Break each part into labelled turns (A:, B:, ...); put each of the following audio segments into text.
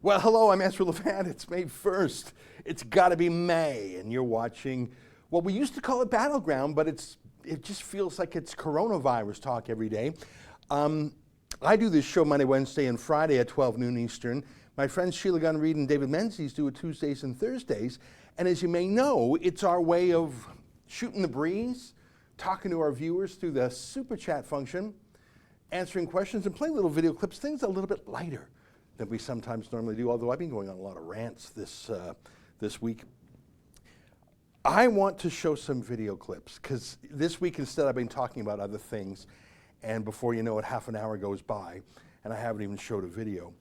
A: Well, hello, I'm Ezra Levant. It's May 1st. It's got to be May, and you're watching what we used to call it Battleground, but it just feels like it's coronavirus talk every day. I do this show Monday, Wednesday, and Friday at 12 noon Eastern. My friends Sheila Gunn Reid and David Menzies do it Tuesdays and Thursdays. And as you may know, it's our way of shooting the breeze, talking to our viewers through the super chat function, answering questions, and playing little video clips, things a little bit lighter than we sometimes normally do, although I've been going on a lot of rants this week. I want to show some video clips, because this week instead I've been talking about other things, and before you know it, half an hour goes by, and I haven't even showed a video.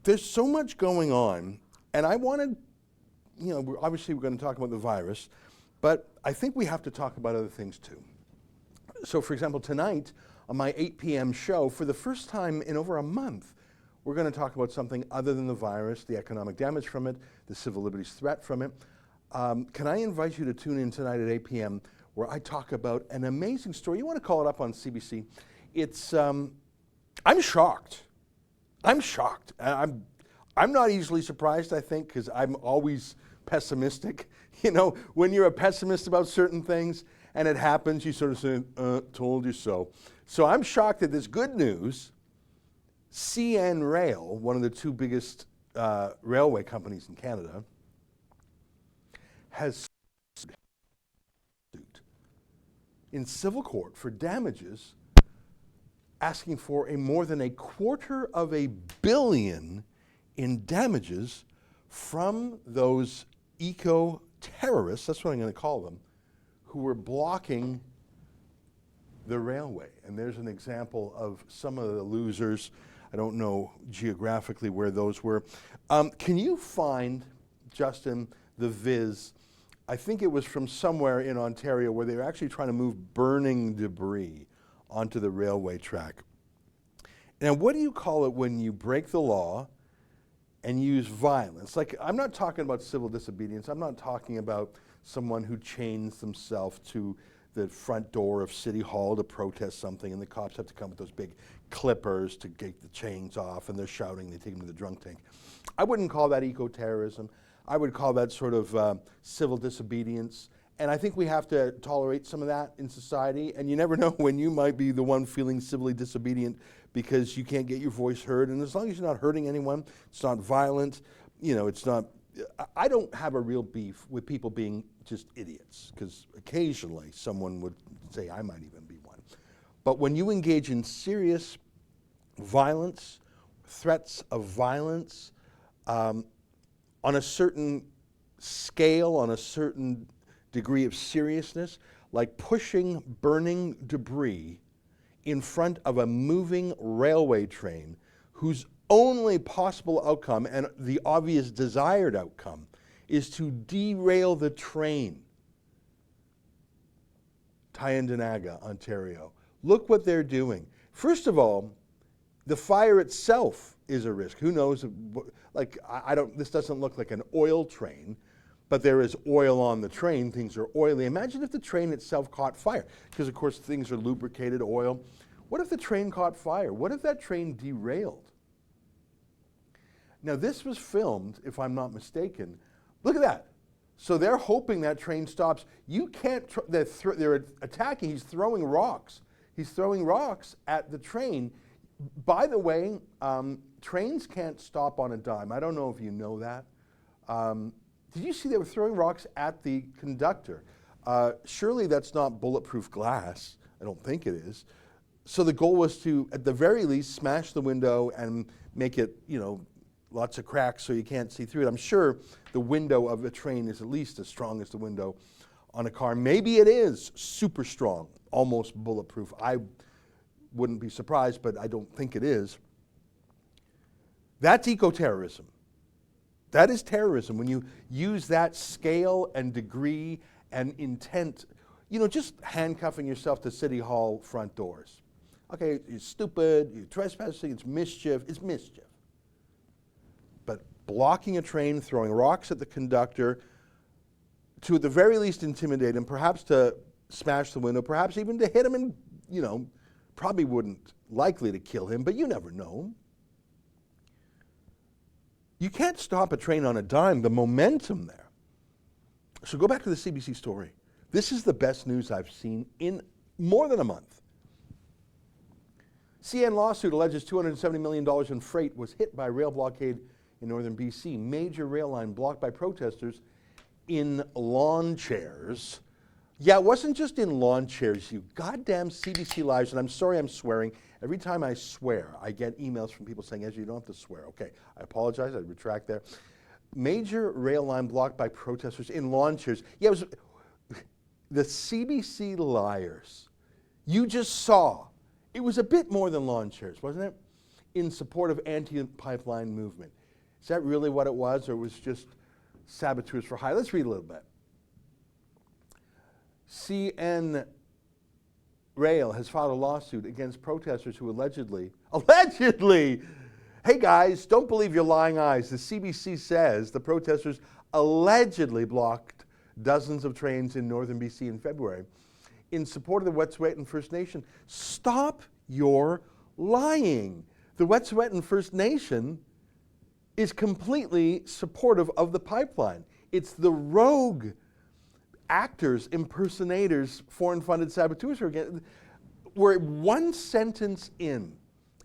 A: There's so much going on, and I wanted, obviously we're going to talk about the virus, but I think we have to talk about other things too. So for example, tonight on my 8 p.m. show, for the first time in over a month, we're going to talk about something other than the virus, the economic damage from it, the civil liberties threat from it. Can I invite you to tune in tonight at 8 p.m. where I talk about an amazing story. You want to call it up on CBC. It's, I'm shocked. I'm shocked. I'm not easily surprised, I think, because I'm always pessimistic. You know, when you're a pessimist about certain things and it happens, you sort of say, told you so. So I'm shocked that this good news, CN Rail, one of the two biggest railway companies in Canada, has sued in civil court for damages, asking for more than $250 million in damages from those eco-terrorists, that's what I'm going to call them, who were blocking the railway. And there's an example of some of the losers. I don't know geographically where those were. Can you find, Justin, the viz? I think it was from somewhere in Ontario where they were actually trying to move burning debris onto the railway track. Now, what do you call it when you break the law and use violence? Like, I'm not talking about civil disobedience. I'm not talking about someone who chains themselves to the front door of City Hall to protest something, and the cops have to come with those big clippers to get the chains off, and they're shouting, they take them to the drunk tank. I wouldn't call that eco-terrorism. I would call that sort of civil disobedience. And I think we have to tolerate some of that in society. And you never know when you might be the one feeling civilly disobedient because you can't get your voice heard. And as long as you're not hurting anyone, it's not violent, it's not, I don't have a real beef with people being just idiots, because occasionally someone would say I might even be one. But when you engage in serious violence, threats of violence, on a certain scale, on a certain degree of seriousness, like pushing burning debris in front of a moving railway train whose only possible outcome, and the obvious desired outcome, is to derail the train. Tyendinaga, Ontario. Look what they're doing. First of all, the fire itself is a risk. Who knows? Like, this doesn't look like an oil train, but there is oil on the train. Things are oily. Imagine if the train itself caught fire, because of course things are lubricated, oil. What if the train caught fire? What if that train derailed? Now this was filmed, if I'm not mistaken. Look at that. So they're hoping that train stops. You can't, they're attacking, he's throwing rocks. He's throwing rocks at the train. By the way, trains can't stop on a dime. I don't know if you know that. Did you see they were throwing rocks at the conductor? Surely that's not bulletproof glass. I don't think it is. So the goal was to, at the very least, smash the window and make it, lots of cracks so you can't see through it. I'm sure the window of a train is at least as strong as the window on a car. Maybe it is super strong, almost bulletproof. I wouldn't be surprised, but I don't think it is. That's eco-terrorism. That is terrorism, when you use that scale and degree and intent, just handcuffing yourself to City Hall front doors. Okay, you're stupid, you're trespassing, it's mischief. But blocking a train, throwing rocks at the conductor, to at the very least intimidate him, perhaps to smash the window, perhaps even to hit him and, probably wouldn't likely to kill him, but you never know. You can't stop a train on a dime, the momentum there. So go back to the CBC story. This is the best news I've seen in more than a month. CN lawsuit alleges $270 million in freight was hit by rail blockade in northern BC. Major rail line blocked by protesters in lawn chairs. Yeah, it wasn't just in lawn chairs, you goddamn CBC liars, and I'm sorry I'm swearing. Every time I swear, I get emails from people saying, Ezra, you don't have to swear. Okay, I apologize, I retract there. Major rail line blocked by protesters in lawn chairs. Yeah, it was the CBC liars. You just saw. It was a bit more than lawn chairs, wasn't it? In support of anti-pipeline movement. Is that really what it was, or was it just saboteurs for hire? Let's read a little bit. CN Rail has filed a lawsuit against protesters who allegedly, hey guys, don't believe your lying eyes. The CBC says the protesters allegedly blocked dozens of trains in northern BC in February in support of the Wet'suwet'en First Nation. Stop your lying. The Wet'suwet'en First Nation is completely supportive of the pipeline. It's the rogue actors, impersonators, foreign-funded saboteurs who are getting. We're one sentence in,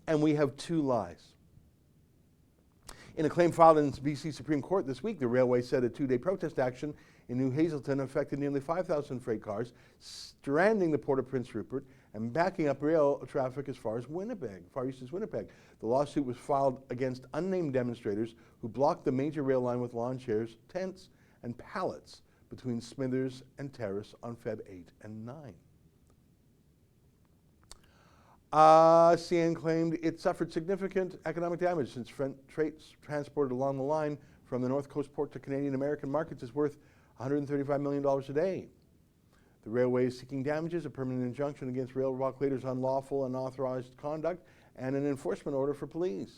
A: and we have two lies. In a claim filed in the BC Supreme Court this week, the railway said a two-day protest action in New Hazelton affected nearly 5,000 freight cars, stranding the Port of Prince Rupert and backing up rail traffic as far as Winnipeg, far east as Winnipeg. The lawsuit was filed against unnamed demonstrators who blocked the major rail line with lawn chairs, tents, and pallets between Smithers and Terrace on Feb 8 and 9. CN claimed it suffered significant economic damage since freight transported along the line from the North Coast port to Canadian American markets is worth $135 million a day. The railway is seeking damages, a permanent injunction against rail blockaders' unlawful and unauthorized conduct, and an enforcement order for police.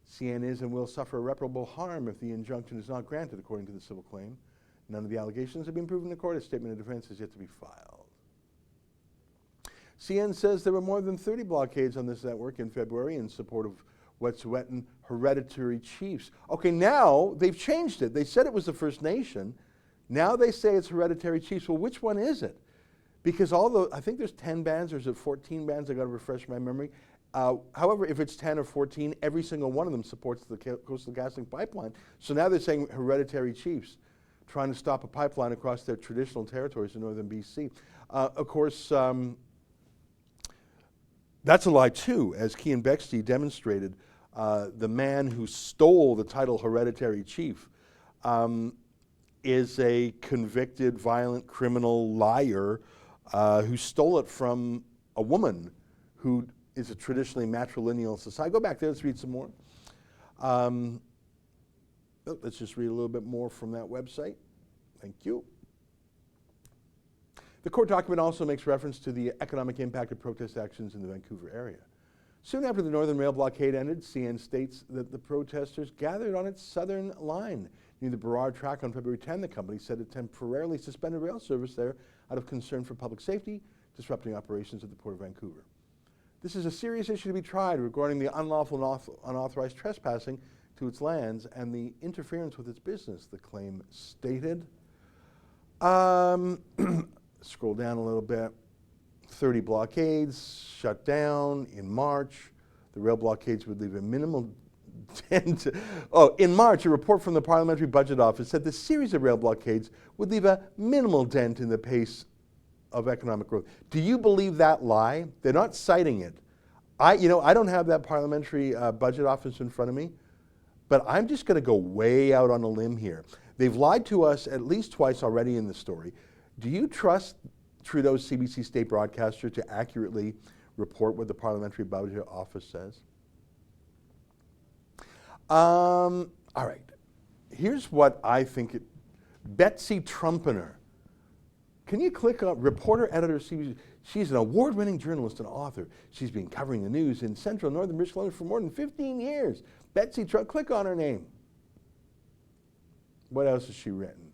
A: CN is and will suffer irreparable harm if the injunction is not granted, according to the civil claim. None of the allegations have been proven in court. A statement of defense is yet to be filed. CN says there were more than 30 blockades on this network in February in support of Wet'suwet'en hereditary chiefs. Okay, now they've changed it. They said it was the First Nation. Now they say it's hereditary chiefs. Well, which one is it? Because I think there's 10 bands, or is it 14 bands? I got to refresh my memory. However, if it's 10 or 14, every single one of them supports the Coastal GasLink pipeline. So now they're saying hereditary chiefs trying to stop a pipeline across their traditional territories in northern BC. Of course, that's a lie too, as Cian Bexley demonstrated. The man who stole the title hereditary chief is a convicted violent criminal liar who stole it from a woman who is a traditionally matrilineal society. Go back there, let's read some more. Let's just read a little bit more from that website. Thank you. The court document also makes reference to the economic impact of protest actions in the Vancouver area. Soon after the Northern Rail blockade ended, CN states that the protesters gathered on its southern line near the Burrard track on February 10. The company said it temporarily suspended rail service there out of concern for public safety, disrupting operations at the Port of Vancouver. This is a serious issue to be tried regarding the unlawful and unauthorized trespassing to its lands and the interference with its business, the claim stated. Scroll down a little bit. 30 blockades shut down in March. The rail blockades would leave a minimal dent. In March, a report from the Parliamentary Budget Office said the series of rail blockades would leave a minimal dent in the pace of economic growth. Do you believe that lie? They're not citing it. I don't have that Parliamentary Budget Office in front of me, but I'm just going to go way out on a limb here. They've lied to us at least twice already in the story. Do you trust Trudeau's CBC state broadcaster to accurately report what the Parliamentary Budget Office says? All right. Here's what I think. Betsy Trumpener. Can you click on reporter, editor, CBC? She's an award-winning journalist and author. She's been covering the news in central northern British Columbia for more than 15 years. Betsy Trumpener, click on her name. What else has she written?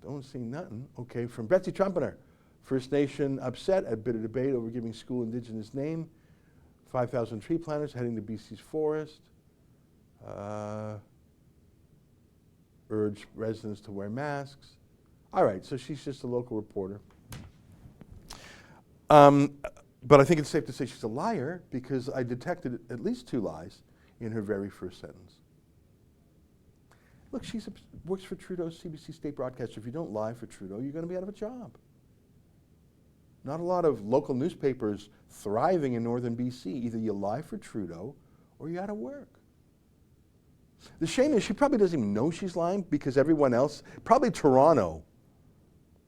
A: Don't see nothing. Okay, from Betsy Trumpener. First Nation upset at bitter debate over giving school Indigenous name. 5,000 tree planters heading to BC's forest. urge residents to wear masks. All right, so she's just a local reporter. But I think it's safe to say she's a liar because I detected at least 2 lies in her very first sentence. Look, she works for Trudeau's CBC state broadcaster. If you don't lie for Trudeau, you're going to be out of a job. Not a lot of local newspapers thriving in northern BC. Either you lie for Trudeau or you're out of work. The shame is she probably doesn't even know she's lying because everyone else, probably Toronto,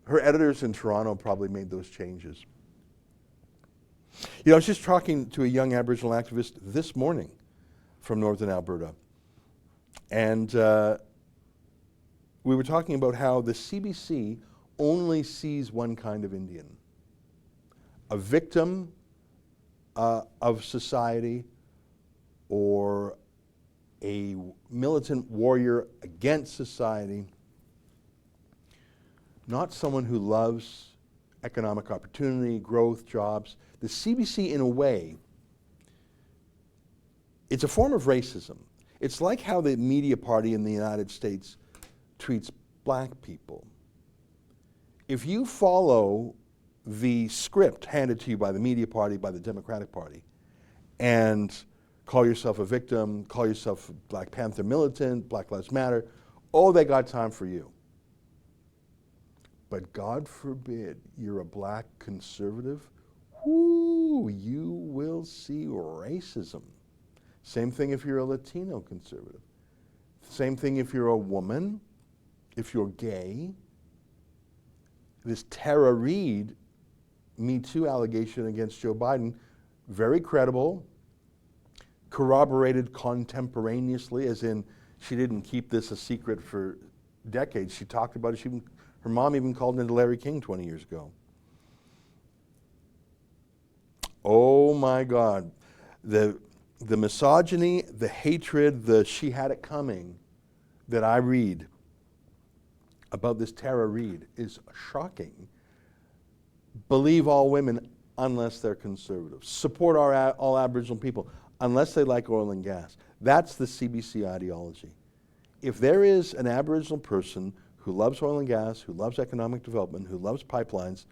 A: her editors in Toronto probably made those changes. You know, I was just talking to a young Aboriginal activist this morning from northern Alberta. And we were talking about how the CBC only sees one kind of Indian. A victim of society or a militant warrior against society, not someone who loves economic opportunity, growth, jobs. The CBC, in a way, it's a form of racism. It's like how the media party in the United States treats black people. If you follow the script handed to you by the media party, by the Democratic Party, and call yourself a victim, call yourself a Black Panther militant, Black Lives Matter, oh, they got time for you. But God forbid you're a black conservative, whoo, you will see racism. Same thing if you're a Latino conservative. Same thing if you're a woman, if you're gay. This Tara Reade Me Too allegation against Joe Biden, very credible, corroborated contemporaneously, as in she didn't keep this a secret for decades. She talked about it. Her mom even called into Larry King 20 years ago. Oh my God. The misogyny, the hatred, the she had it coming that I read about this Tara Reade is shocking. Believe all women unless they're conservative. Support all Aboriginal people unless they like oil and gas. That's the CBC ideology. If there is an Aboriginal person who loves oil and gas, who loves economic development, who loves pipelines,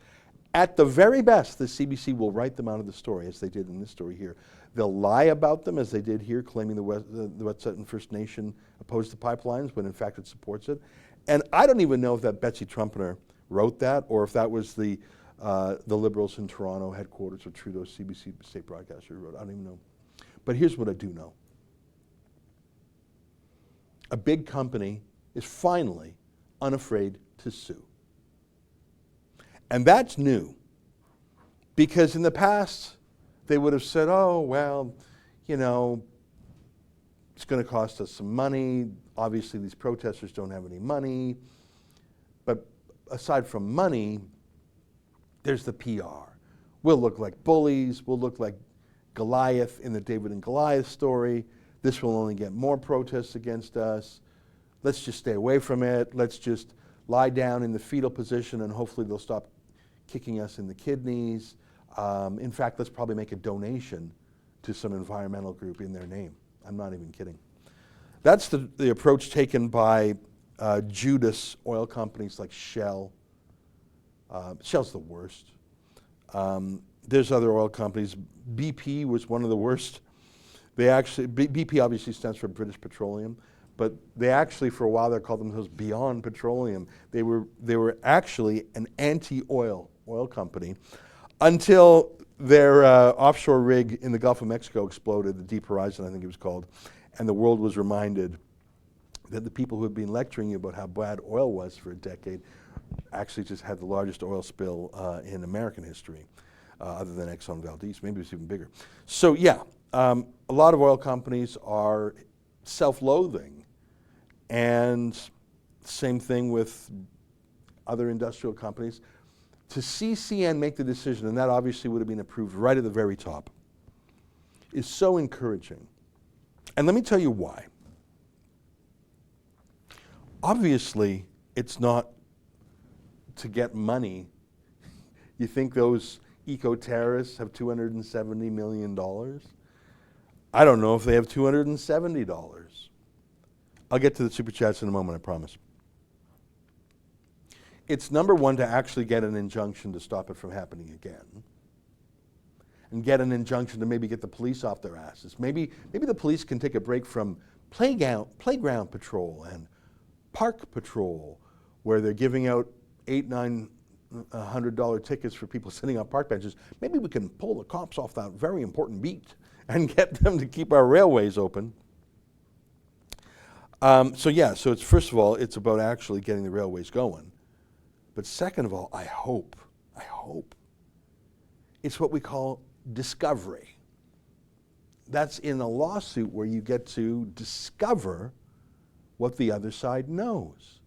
A: at the very best, the CBC will write them out of the story, as they did in this story here. They'll lie about them, as they did here, claiming the Wet'suwet'en First Nation opposed the pipelines, when in fact it supports it. And I don't even know if that Betsy Trumpeter wrote that, or if that was the Liberals in Toronto, headquarters of Trudeau's CBC state broadcaster, who wrote it. I don't even know. But here's what I do know. A big company is finally unafraid to sue. And that's new, because in the past, they would have said, oh, well, you know, it's going to cost us some money. Obviously, these protesters don't have any money. But aside from money, there's the PR. We'll look like bullies. We'll look like Goliath in the David and Goliath story. This will only get more protests against us. Let's just stay away from it. Let's just lie down in the fetal position and hopefully they'll stop kicking us in the kidneys. In fact, let's probably make a donation to some environmental group in their name. I'm not even kidding. That's the approach taken by Judas oil companies like Shell. Shell's the worst. There's other oil companies. BP was one of the worst. They actually, BP obviously stands for British Petroleum, but they actually, for a while, they called themselves Beyond Petroleum. They were actually an anti-oil oil company until their offshore rig in the Gulf of Mexico exploded, the Deep Horizon, I think it was called, and the world was reminded that the people who had been lecturing you about how bad oil was for a decade actually just had the largest oil spill in American history, other than Exxon Valdez. Maybe it's even bigger. So yeah, a lot of oil companies are self-loathing, and same thing with other industrial companies. To see CN make the decision, and that obviously would have been approved right at the very top, is so encouraging. And let me tell you why. Obviously, it's not to get money. You think those eco-terrorists have $270 million? I don't know if they have $270. I'll get to the Super Chats in a moment, I promise. It's number one to actually get an injunction to stop it from happening again. And get an injunction to maybe get the police off their asses. Maybe the police can take a break from playground patrol and park patrol, where they're giving out $800-900 tickets for people sitting on park benches. Maybe we can pull the cops off that very important beat and get them to keep our railways open. So it's first of all, it's about actually getting the railways going. But second of all, I hope, it's what we call discovery. That's in a lawsuit where you get to discover what the other side knows.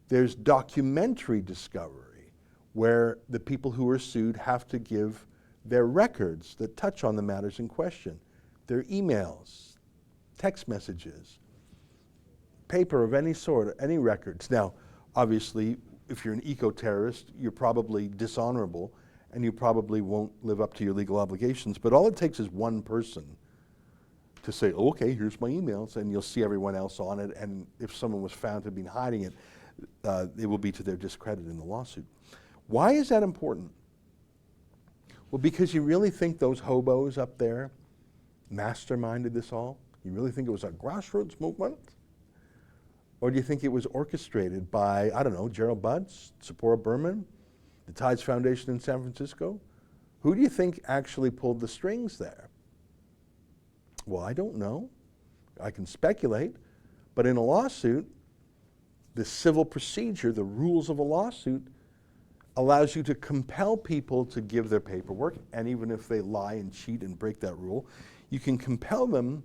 A: There's documentary discovery, where the people who are sued have to give their records that touch on the matters in question, their emails, text messages, paper of any sort, any records. Now, obviously, if you're an eco-terrorist, you're probably dishonorable, and you probably won't live up to your legal obligations, but all it takes is one person to say, okay, here's my emails, and you'll see everyone else on it, and if someone was found to have been hiding it, it will be to their discredit in the lawsuit. Why is that important? Well, because you really think those hobos up there masterminded this all? You really think it was a grassroots movement? Or do you think it was orchestrated by, I don't know, Gerald Butts, Sephora Berman, the Tides Foundation in San Francisco? Who do you think actually pulled the strings there? Well, I don't know. I can speculate. But in a lawsuit, the civil procedure, the rules of a lawsuit, allows you to compel people to give their paperwork, and even if they lie and cheat and break that rule, you can compel them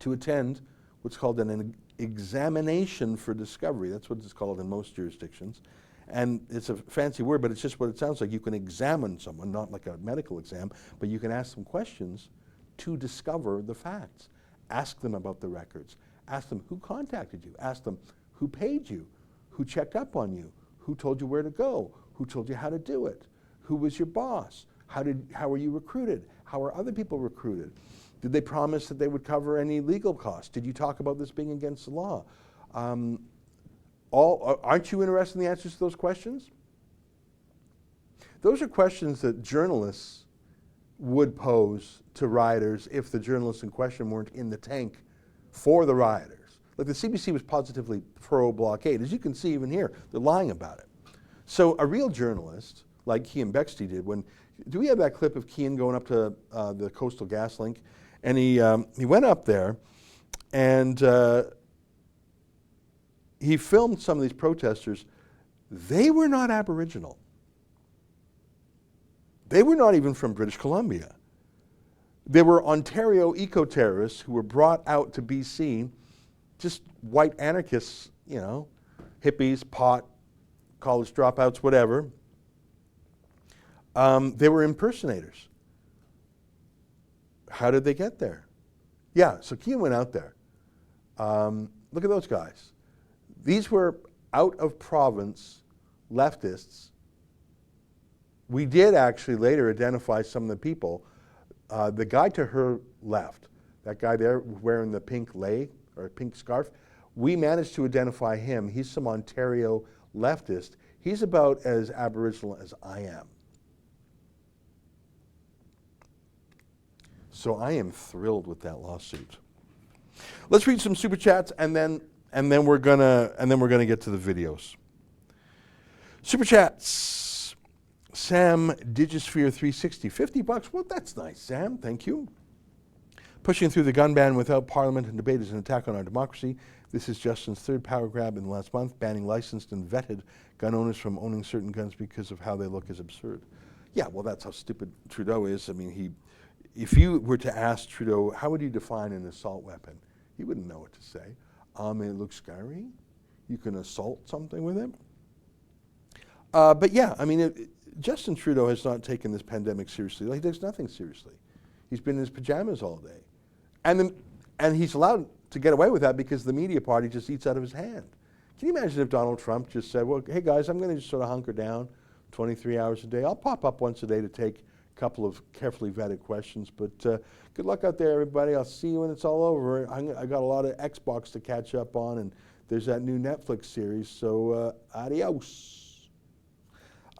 A: to attend what's called an examination for discovery. That's what it's called in most jurisdictions. And it's a fancy word, but it's just what it sounds like. You can examine someone, not like a medical exam, but you can ask them questions to discover the facts. Ask them about the records. Ask them who contacted you. Ask them who paid you, who checked up on you, who told you where to go, who told you how to do it, who was your boss, how were you recruited, how were other people recruited, did they promise that they would cover any legal costs, did you talk about this being against the law? Aren't you interested in the answers to those questions? Those are questions that journalists would pose to rioters if the journalists in question weren't in the tank for the rioters. Like the CBC was positively pro-blockade. As you can see even here, they're lying about it. So a real journalist, like Cian Bexley did, do we have that clip of Cian going up to the Coastal Gas Link? And he went up there and he filmed some of these protesters. They were not Aboriginal. They were not even from British Columbia. They were Ontario eco-terrorists who were brought out to BC, just white anarchists, you know, hippies, pot, college dropouts, whatever. They were impersonators. How did they get there? Yeah, so Cian went out there. Look at those guys. These were out-of-province leftists. We did actually later identify some of the people. The guy to her left, that guy there wearing the pink lei, or pink scarf, we managed to identify him. He's some Ontario leftist. He's about as Aboriginal as I am. So I am thrilled with that lawsuit. Let's read some super chats, and then we're gonna get to the videos. Super chats. Sam Digisphere 360, $50. Well, that's nice, Sam. Thank you. Pushing through the gun ban without parliament and debate is an attack on our democracy. This is Justin's third power grab in the last month. Banning licensed and vetted gun owners from owning certain guns because of how they look is absurd. Yeah, well, that's how stupid Trudeau is. I mean, if you were to ask Trudeau, how would you define an assault weapon? He wouldn't know what to say. It looks scary. You can assault something with it. But yeah, I mean, Justin Trudeau has not taken this pandemic seriously. Like, he takes nothing seriously. He's been in his pajamas all day. And he's allowed to get away with that because the media party just eats out of his hand. Can you imagine if Donald Trump just said, well, hey guys, I'm going to just sort of hunker down 23 hours a day. I'll pop up once a day to take a couple of carefully vetted questions, but good luck out there, everybody. I'll see you when it's all over. I got a lot of Xbox to catch up on, and there's that new Netflix series, so adios.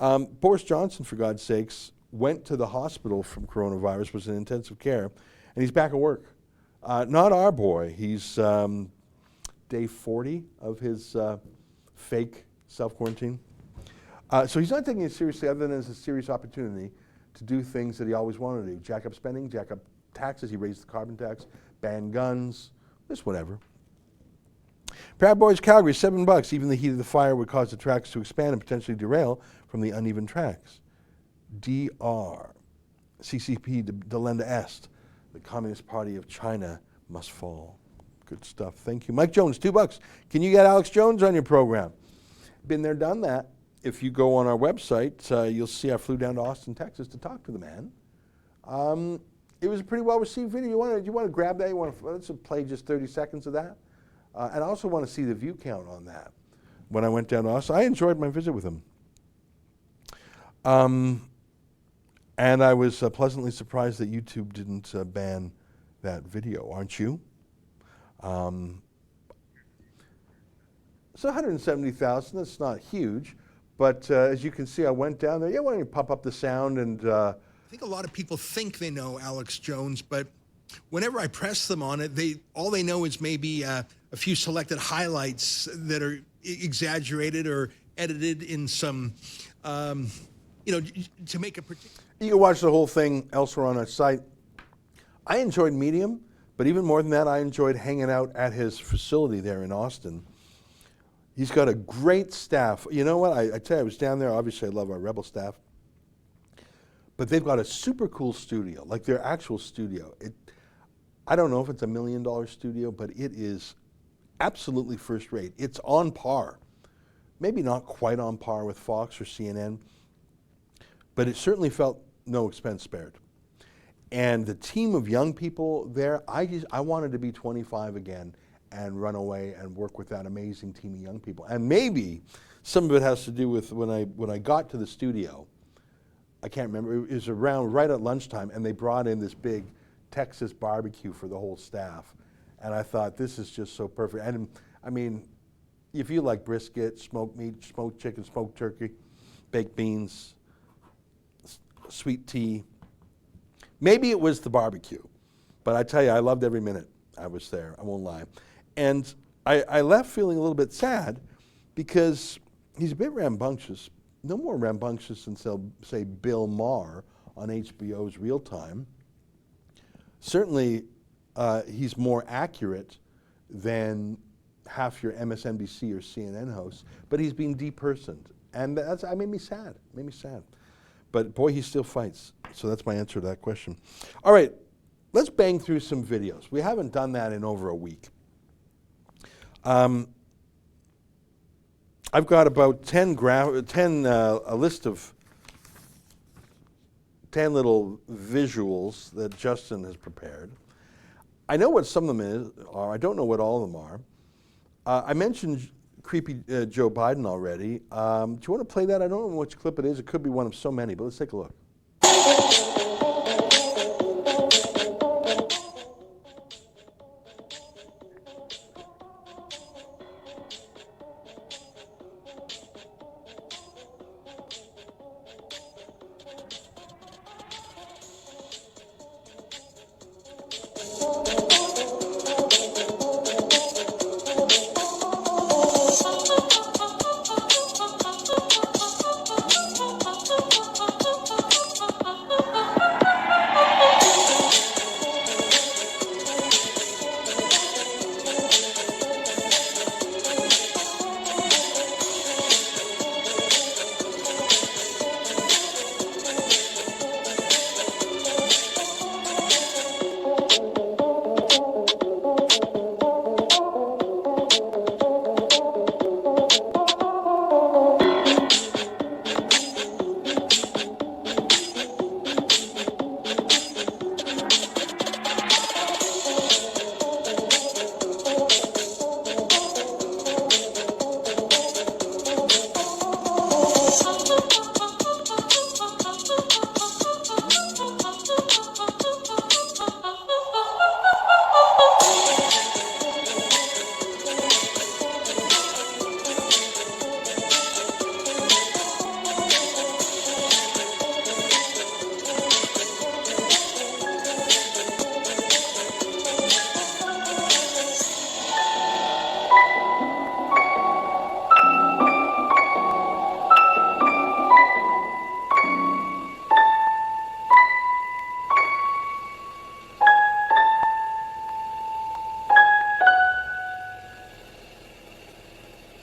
A: Boris Johnson, for God's sakes, went to the hospital from coronavirus, was in intensive care, and he's back at work. Not our boy. He's day 40 of his fake self-quarantine. So he's not taking it seriously other than as a serious opportunity to do things that he always wanted to do. Jack up spending, jack up taxes. He raised the carbon tax, ban guns, just whatever. Proud Boys Calgary, $7. Even the heat of the fire would cause the tracks to expand and potentially derail from the uneven tracks. DR. CCP delenda est. The Communist Party of China must fall. Good stuff. Thank you. Mike Jones, $2. Can you get Alex Jones on your program? Been there, done that. If you go on our website, you'll see I flew down to Austin, Texas to talk to the man. It was a pretty well-received video. You want to grab that? Let's play just 30 seconds of that? And I also want to see the view count on that. When I went down to Austin, I enjoyed my visit with him. And I was pleasantly surprised that YouTube didn't ban that video, aren't you? So 170,000, that's not huge. But as you can see, I went down there. Yeah, why don't you pump up the sound and... I
B: think a lot of people think they know Alex Jones, but whenever I press them on it, all they know is maybe a few selected highlights that are exaggerated or edited in some, to make a particular...
A: You can watch the whole thing elsewhere on our site. I enjoyed meeting him, but even more than that, I enjoyed hanging out at his facility there in Austin. He's got a great staff. You know what? I tell you, I was down there. Obviously, I love our Rebel staff. But they've got a super cool studio, like their actual studio. I don't know if it's $1 million studio, but it is absolutely first rate. It's on par. Maybe not quite on par with Fox or CNN, but it certainly felt no expense spared. And the team of young people there, I wanted to be 25 again and run away and work with that amazing team of young people. And maybe some of it has to do with when I got to the studio, I can't remember, it was around right at lunchtime, and they brought in this big Texas barbecue for the whole staff. And I thought, this is just so perfect. And I mean, if you like brisket, smoked meat, smoked chicken, smoked turkey, baked beans, sweet tea, maybe it was the barbecue, but I tell you, I loved every minute I was there, I won't lie. And I left feeling a little bit sad because he's a bit rambunctious, no more rambunctious than, say, Bill Maher on HBO's Real Time. Certainly, he's more accurate than half your MSNBC or CNN hosts, but he's been depersoned. And that made me sad, But boy, he still fights. So that's my answer to that question. All right, let's bang through some videos. We haven't done that in over a week. I've got about a list of 10 little visuals that Justin has prepared. I know what some of them are. I don't know what all of them are. I mentioned creepy Joe Biden already. Do you want to play that? I don't know which clip it is. It could be one of so many, but let's take a look.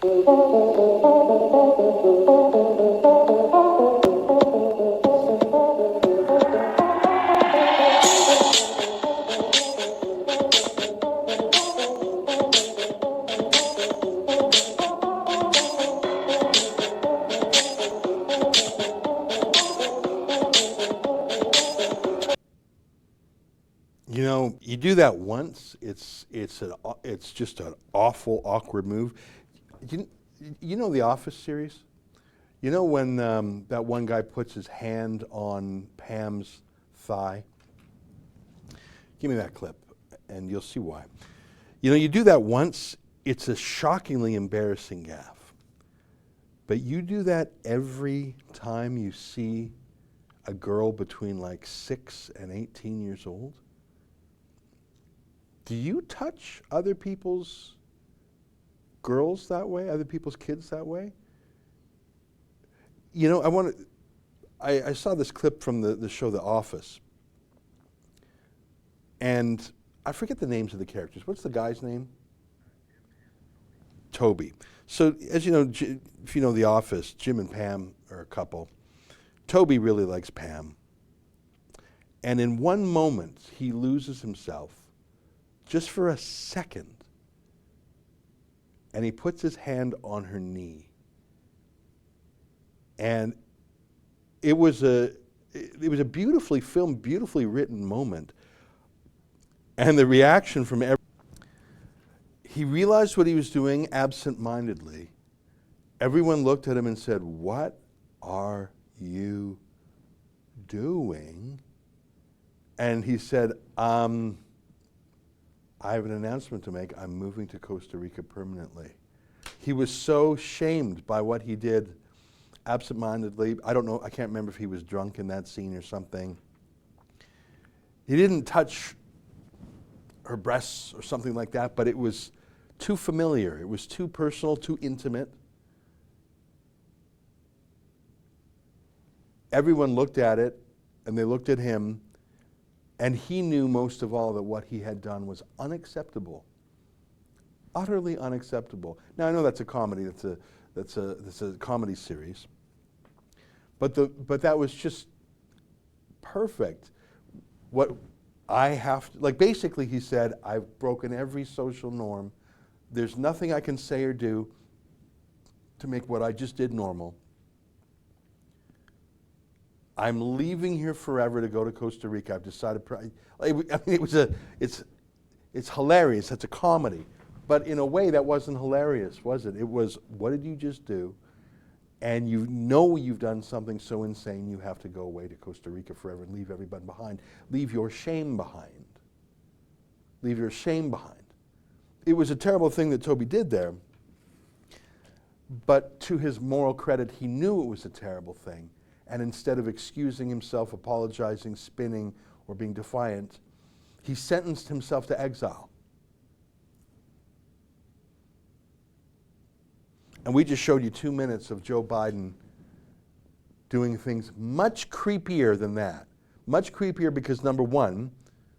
A: You know, you do that once, it's just an awful, awkward move. You, you know the Office series? You know when that one guy puts his hand on Pam's thigh? Give me that clip, and you'll see why. You know, you do that once, it's a shockingly embarrassing gaffe. But you do that every time you see a girl between like 6 and 18 years old. Do you touch other people's girls that way, other people's kids that way? You know, I saw this clip from the show The Office. And I forget the names of the characters. What's the guy's name? Toby. So, as you know, if you know The Office, Jim and Pam are a couple. Toby really likes Pam. And in one moment, he loses himself just for a second. And he puts his hand on her knee. And it was a beautifully filmed, beautifully written moment. And the reaction from he realized what he was doing absent-mindedly. Everyone looked at him and said, "What are you doing?" And he said, I have an announcement to make. I'm moving to Costa Rica permanently. He was so shamed by what he did absent-mindedly. I don't know, I can't remember if he was drunk in that scene or something. He didn't touch her breasts or something like that, but it was too familiar. It was too personal, too intimate. Everyone looked at it, and they looked at him, and he knew most of all that what he had done was unacceptable, utterly unacceptable. Now I know that's a comedy. That's a comedy series, but that was just perfect. What I have to, like, basically he said, I've broken every social norm. There's nothing I can say or do to make what I just did normal. I'm leaving here forever to go to Costa Rica. I've decided. I mean, it's hilarious. It's a comedy, but in a way that wasn't hilarious, was it? It was, what did you just do? And you know you've done something so insane you have to go away to Costa Rica forever and leave everybody behind. Leave your shame behind. Leave your shame behind. It was a terrible thing that Toby did there, but to his moral credit, he knew it was a terrible thing. And instead of excusing himself, apologizing, spinning, or being defiant, he sentenced himself to exile. And we just showed you 2 minutes of Joe Biden doing things much creepier than that. Much creepier because, number one,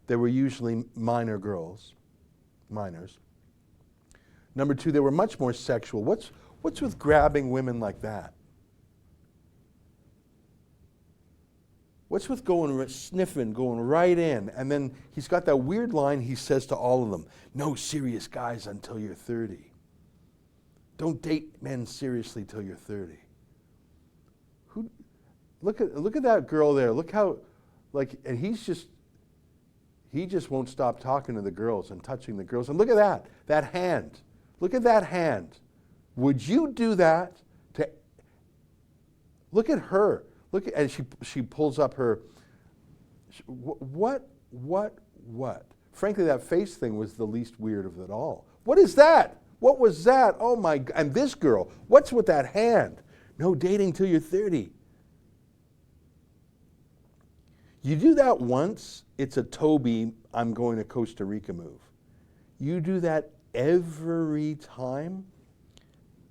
A: they were usually minor girls, minors. Number two, they were much more sexual. What's with grabbing women like that? What's with going sniffing, going right in? And then he's got that weird line he says to all of them, no serious guys until you're 30. Don't date men seriously till you're 30. Look at that girl there. Look how, and he just won't stop talking to the girls and touching the girls. And look at that hand. Look at that hand. Would you do that to, look at her. And she pulls up her, what? Frankly, that face thing was the least weird of it all. What is that? What was that? Oh my, and this girl, what's with that hand? No dating till you're 30. You do that once, it's a Toby, I'm going to Costa Rica move. You do that every time?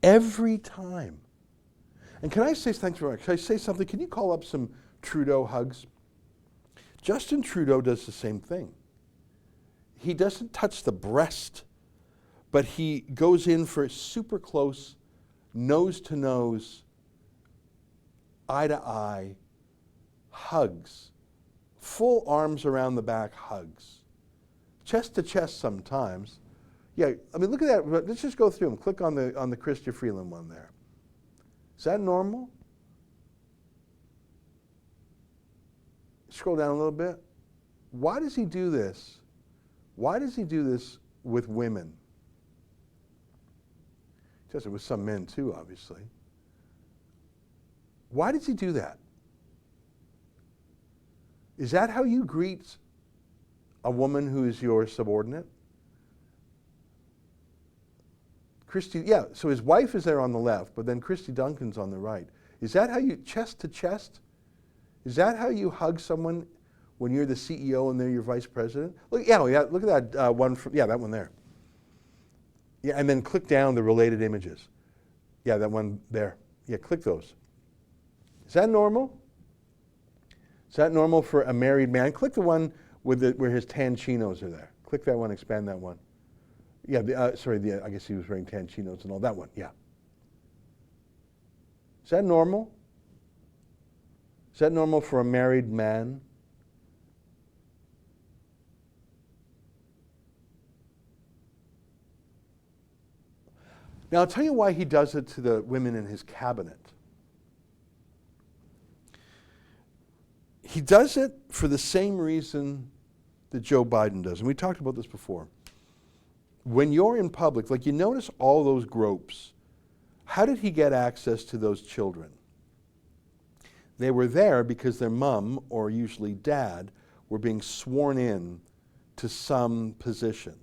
A: Every time. And can I say, thanks very much, can I say something? Can you call up some Trudeau hugs? Justin Trudeau does the same thing. He doesn't touch the breast, but he goes in for super close nose to nose, eye to eye, hugs, full arms around the back hugs, chest to chest sometimes. Yeah, I mean, look at that. Let's just go through them. Click on the Chrystia Freeland one there. Is that normal? Scroll down a little bit. Why does he do this? Why does he do this with women? He does it with some men too, obviously. Why does he do that? Is that how you greet a woman who is your subordinate? Christy, yeah, so his wife is there on the left, but then Christy Duncan's on the right. Is that how you, chest to chest? Is that how you hug someone when you're the CEO and they're your vice president? Look, yeah, look at that one, that one there. Yeah, and then click down the related images. Yeah, that one there. Yeah, click those. Is that normal? Is that normal for a married man? Click the one with where his tan chinos are there. Click that one, expand that one. Yeah, I guess he was wearing tan chinos and all. That one, yeah. Is that normal? Is that normal for a married man? Now, I'll tell you why he does it to the women in his cabinet. He does it for the same reason that Joe Biden does. And we talked about this before. When you're in public, like you notice all those gropes, how did he get access to those children? They were there because their mom, or usually dad, were being sworn in to some position.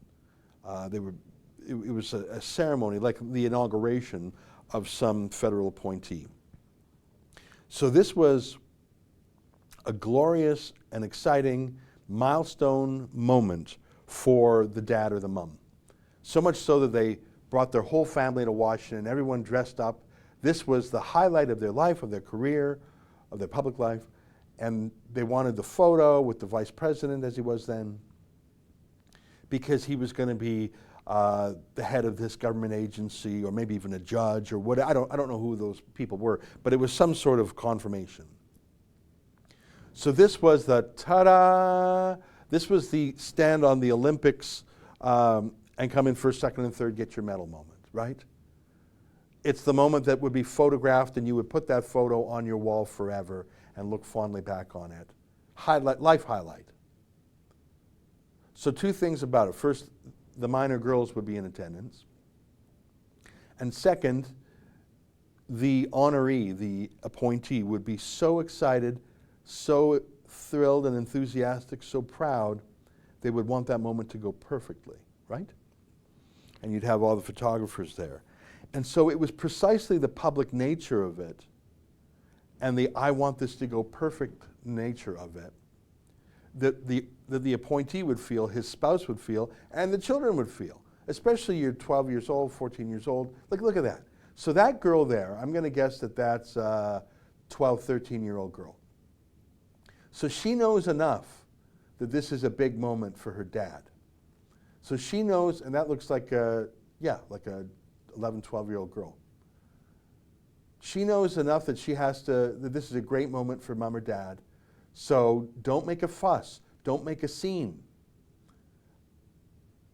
A: It was a ceremony, like the inauguration of some federal appointee. So this was a glorious and exciting milestone moment for the dad or the mom. So much so that they brought their whole family to Washington, everyone dressed up. This was the highlight of their life, of their career, of their public life. And they wanted the photo with the vice president, as he was then, because he was going to be the head of this government agency, or maybe even a judge, or what. I don't know who those people were, but it was some sort of confirmation. So this was the ta-da! This was the stand on the Olympics and come in first, second, and third, get your medal moment, right? It's the moment that would be photographed, and you would put that photo on your wall forever and look fondly back on it. Life highlight. So two things about it. First, the minor girls would be in attendance. And second, the honoree, the appointee, would be so excited, so thrilled and enthusiastic, so proud, they would want that moment to go perfectly, right? And you'd have all the photographers there. And so it was precisely the public nature of it and the I want this to go perfect nature of it that the appointee would feel, his spouse would feel, and the children would feel. Especially you're 12 years old, 14 years old. Look at that. So that girl there, I'm going to guess that that's a 12, 13-year-old girl. So she knows enough that this is a big moment for her dad. So she knows, and that looks like a 11, 12-year-old girl. She knows enough that that this is a great moment for mom or dad. So don't make a fuss. Don't make a scene.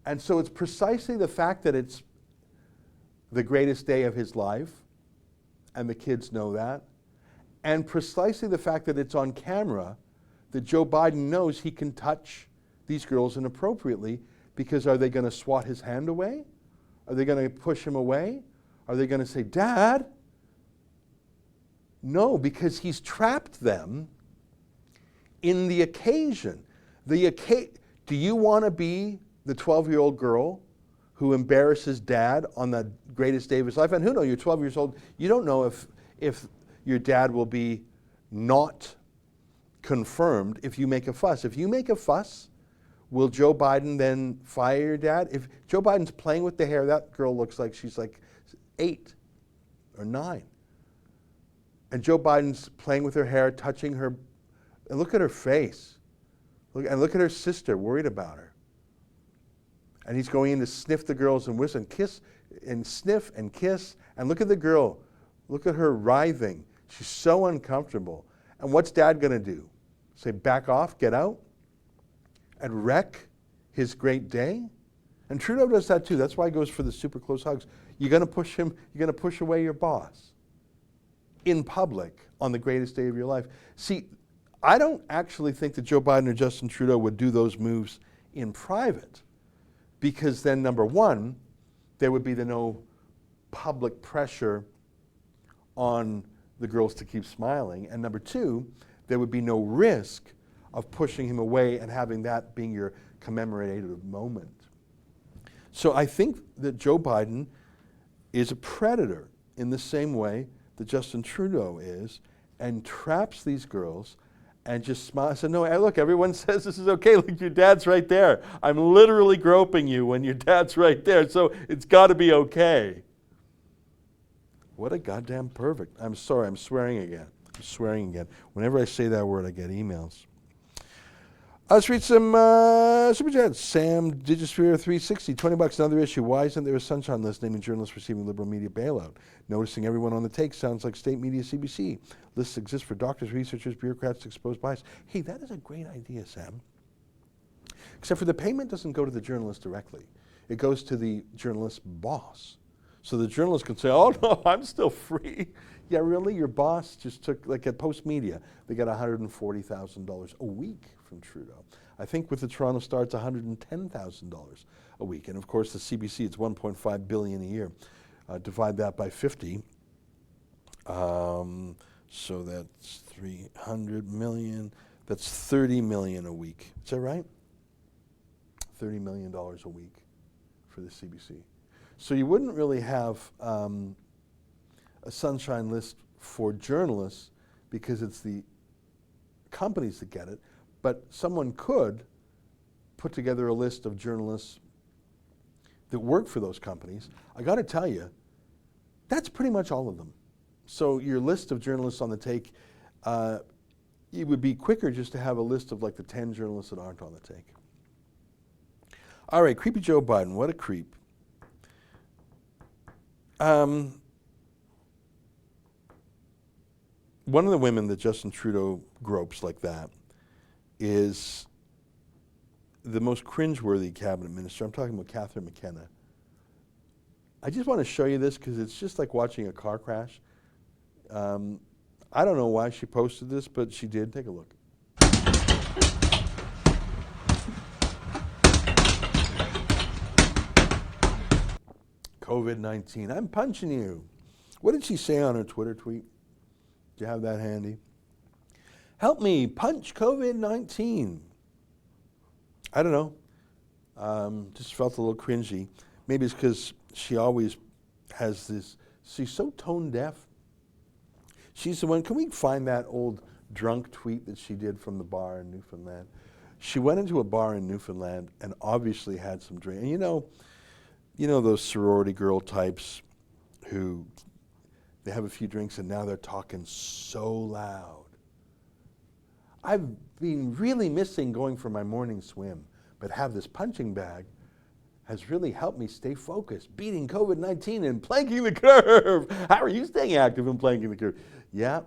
A: And so it's precisely the fact that it's the greatest day of his life, and the kids know that, and precisely the fact that it's on camera, that Joe Biden knows he can touch these girls inappropriately, because are they going to swat his hand away? Are they going to push him away? Are they going to say, Dad? No, because he's trapped them in the occasion. Do you want to be the 12-year-old girl who embarrasses dad on the greatest day of his life? And who knows, you're 12 years old, you don't know if your dad will be not confirmed if you make a fuss. If you make a fuss, will Joe Biden then fire your dad? If Joe Biden's playing with the hair, that girl looks like she's like 8 or 9. And Joe Biden's playing with her hair, touching her, and look at her face. Look at her sister, worried about her. And he's going in to sniff the girls and whistle and kiss. and sniff and kiss. And look at the girl. Look at her writhing. She's so uncomfortable. And what's Dad going to do? Say, back off, get out, and wreck his great day? And Trudeau does that too. That's why he goes for the super close hugs. You're going to push him, you're going to push away your boss in public on the greatest day of your life. See, I don't actually think that Joe Biden or Justin Trudeau would do those moves in private, because then, number one, there would be no public pressure on the girls to keep smiling, and number two, there would be no risk of pushing him away and having that being your commemorative moment. So I think that Joe Biden is a predator in the same way that Justin Trudeau is, and traps these girls and just smiles. I said, no, look, everyone says this is okay. Look, your dad's right there. I'm literally groping you when your dad's right there, so it's got to be okay. What a goddamn pervert. I'm sorry, I'm swearing again. I'm swearing again. Whenever I say that word, I get emails. Let's read some super chats. Sam Digisphere 360, $20, another issue. Why isn't there a sunshine list naming journalists receiving liberal media bailout? Noticing everyone on the take sounds like state media CBC. Lists exist for doctors, researchers, bureaucrats to expose bias. Hey, that is a great idea, Sam. Except for the payment doesn't go to the journalist directly. It goes to the journalist's boss. So the journalist can say, oh no, I'm still free. Yeah, really? Your boss just took, like at Post Media, they got $140,000 a week from Trudeau. I think with the Toronto Star, it's $110,000 a week. And of course, the CBC, it's $1.5 billion a year. Divide that by 50. So that's 300 million. That's 30 million a week. Is that right? $30 million a week for the CBC. So you wouldn't really have a sunshine list for journalists because it's the companies that get it, but someone could put together a list of journalists that work for those companies. I got to tell you, that's pretty much all of them. So your list of journalists on the take, it would be quicker just to have a list of like the 10 journalists that aren't on the take. All right, creepy Joe Biden, what a creep. One of the women that Justin Trudeau gropes like that is the most cringeworthy cabinet minister. I'm talking about Catherine McKenna. I just want to show you this because it's just like watching a car crash. I don't know why she posted this, but she did. Take a look. COVID-19. I'm punching you. What did she say on her Twitter tweet? Do you have that handy? Help me punch COVID-19. I don't know. Just felt a little cringy. Maybe it's because she always has this, she's so tone deaf. She's the one, can we find that old drunk tweet that she did from the bar in Newfoundland? She went into a bar in Newfoundland and obviously had some drink. And you know those sorority girl types who they have a few drinks and now they're talking so loud. I've been really missing going for my morning swim, but have this punching bag has really helped me stay focused, beating COVID-19 and planking the curve. How are you staying active and planking the curve? Yeah,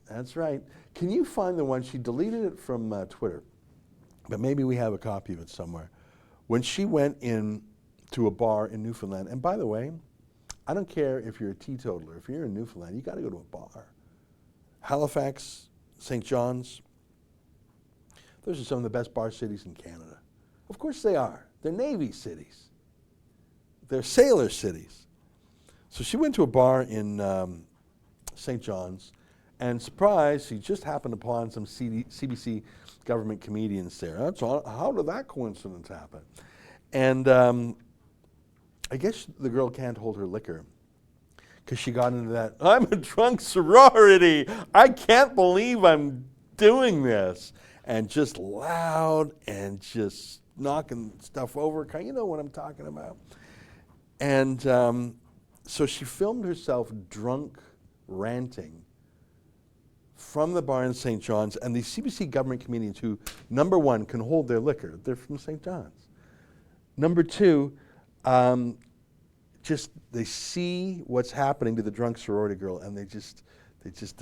A: that's right. Can you find the one? She deleted it from Twitter, but maybe we have a copy of it somewhere. When she went in to a bar in Newfoundland, and by the way, I don't care if you're a teetotaler. If you're in Newfoundland, you got to go to a bar. Halifax, St. John's, those are some of the best bar cities in Canada. Of course they are. They're Navy cities. They're sailor cities. So she went to a bar in St. John's, and surprise, she just happened upon some CBC government comedians there. That's all, how did that coincidence happen? And I guess the girl can't hold her liquor because she got into that, I'm a drunk sorority. I can't believe I'm doing this. And just loud and just knocking stuff over. You know what I'm talking about. And so she filmed herself drunk ranting from the bar in St. John's. And these CBC government comedians who, number one, can hold their liquor. They're from St. John's. Number two, they see what's happening to the drunk sorority girl, and their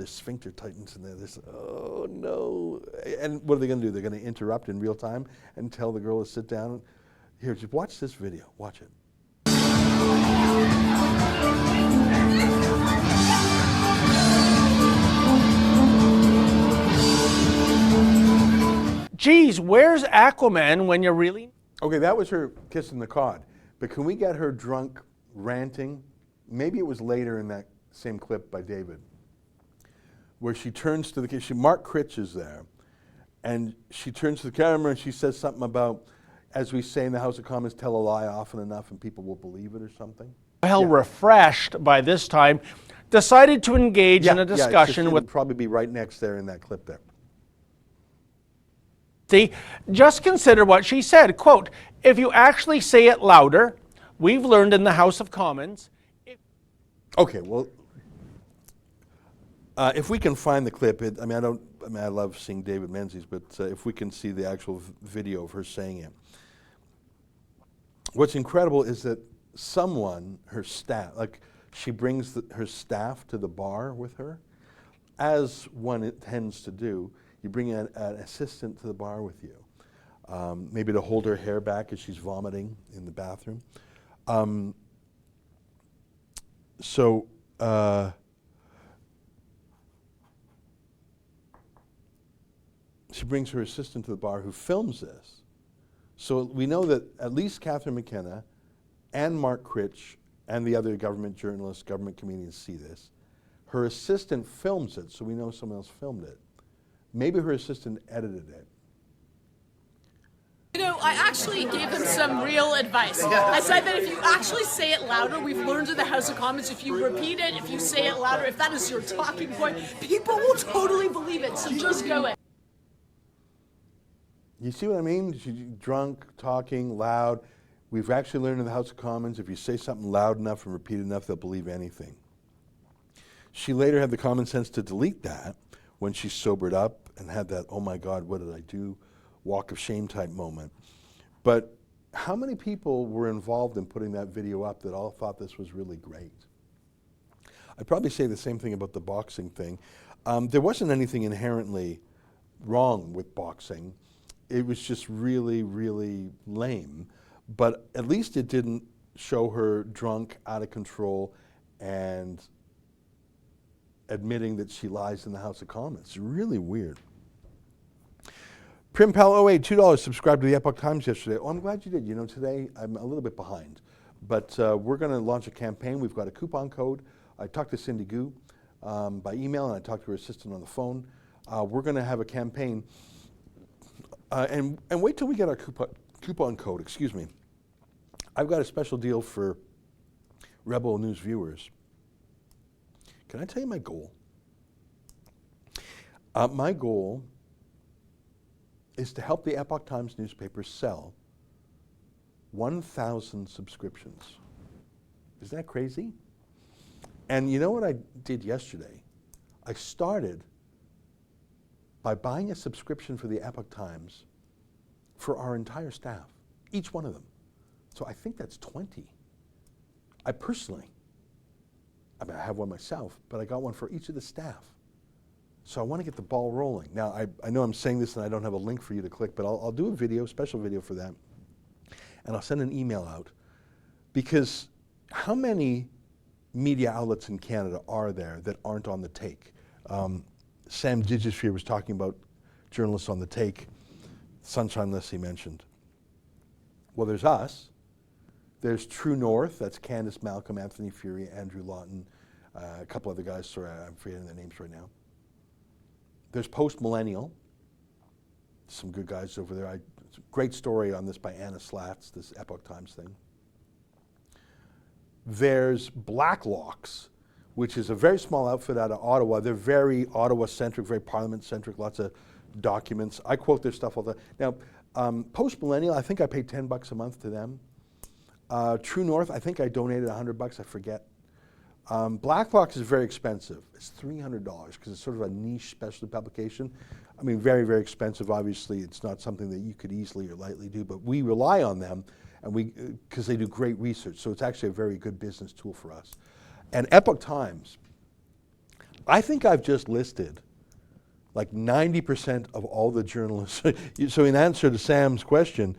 A: sphincter tightens, and they're just, oh no. And what are they going to do? They're going to interrupt in real time and tell the girl to sit down. Here, just watch this video. Watch it.
C: Geez, where's Aquaman when you're really...
A: Okay, that was her kissing the cod. But can we get her drunk ranting? Maybe it was later in that same clip by David, where she turns to the Mark Critch is there, and she turns to the camera and she says something about, as we say in the House of Commons, tell a lie often enough and people will believe it or something.
C: Well refreshed by this time, decided to engage in a discussion with...
A: probably be right next there in that clip there.
C: Just consider what she said, quote, if you actually say it louder, we've learned in the House of Commons...
A: Okay, well, if we can find the clip, I love seeing David Menzies, but if we can see the actual video of her saying it. What's incredible is that someone, her staff, like she brings her staff to the bar with her, as one tends to do. You bring an assistant to the bar with you, maybe to hold her hair back as she's vomiting in the bathroom. She brings her assistant to the bar who films this. So we know that at least Catherine McKenna and Mark Critch and the other government journalists, government comedians see this. Her assistant films it, so we know someone else filmed it. Maybe her assistant edited it.
D: You know, I actually gave them some real advice. I said that if you actually say it louder, we've learned in the House of Commons, if you repeat it, if you say it louder, if that is your talking point, people will totally believe it, so just go it.
A: You see what I mean? She's drunk, talking, loud. We've actually learned in the House of Commons, if you say something loud enough and repeat enough, they'll believe anything. She later had the common sense to delete that when she sobered up and had that, oh my God, what did I do? Walk of shame type moment. But how many people were involved in putting that video up that all thought this was really great? I'd probably say the same thing about the boxing thing. There wasn't anything inherently wrong with boxing. It was just really, really lame. But at least it didn't show her drunk, out of control, and admitting that she lies in the House of Commons. It's really weird. Primpal 08, $2 subscribed to the Epoch Times yesterday. Oh, I'm glad you did. You know, today I'm a little bit behind. But we're going to launch a campaign. We've got a coupon code. I talked to Cindy Gu by email, and I talked to her assistant on the phone. We're going to have a campaign. And wait till we get our coupon code, excuse me. I've got a special deal for Rebel News viewers. Can I tell you my goal? My goal is to help the Epoch Times newspaper sell 1,000 subscriptions. Isn't that crazy? And you know what I did yesterday? I started by buying a subscription for the Epoch Times for our entire staff, each one of them. So I think that's 20. I have one myself, but I got one for each of the staff. So I want to get the ball rolling. Now, I know I'm saying this and I don't have a link for you to click, but I'll do a video, special video for that. And I'll send an email out. Because how many media outlets in Canada are there that aren't on the take? Sam Digisphere was talking about journalists on the take. Sunshine List he mentioned. Well, there's us. There's True North, that's Candace Malcolm, Anthony Fury, Andrew Lawton, a couple other guys, sorry, I'm forgetting their names right now. There's Post Millennial, some good guys over there. Great story on this by Anna Slatz, this Epoch Times thing. There's Blacklocks, which is a very small outfit out of Ottawa. They're very Ottawa-centric, very Parliament-centric, lots of documents. I quote their stuff all the time. Now, Post Millennial, I think I paid $10 a month to them. True North, I think I donated $100, I forget. Blacklocks is very expensive. It's $300 because it's sort of a niche specialty publication. I mean, very, very expensive. Obviously, it's not something that you could easily or lightly do, but we rely on them and because they do great research. So it's actually a very good business tool for us. And Epoch Times, I think I've just listed like 90% of all the journalists. So in answer to Sam's question,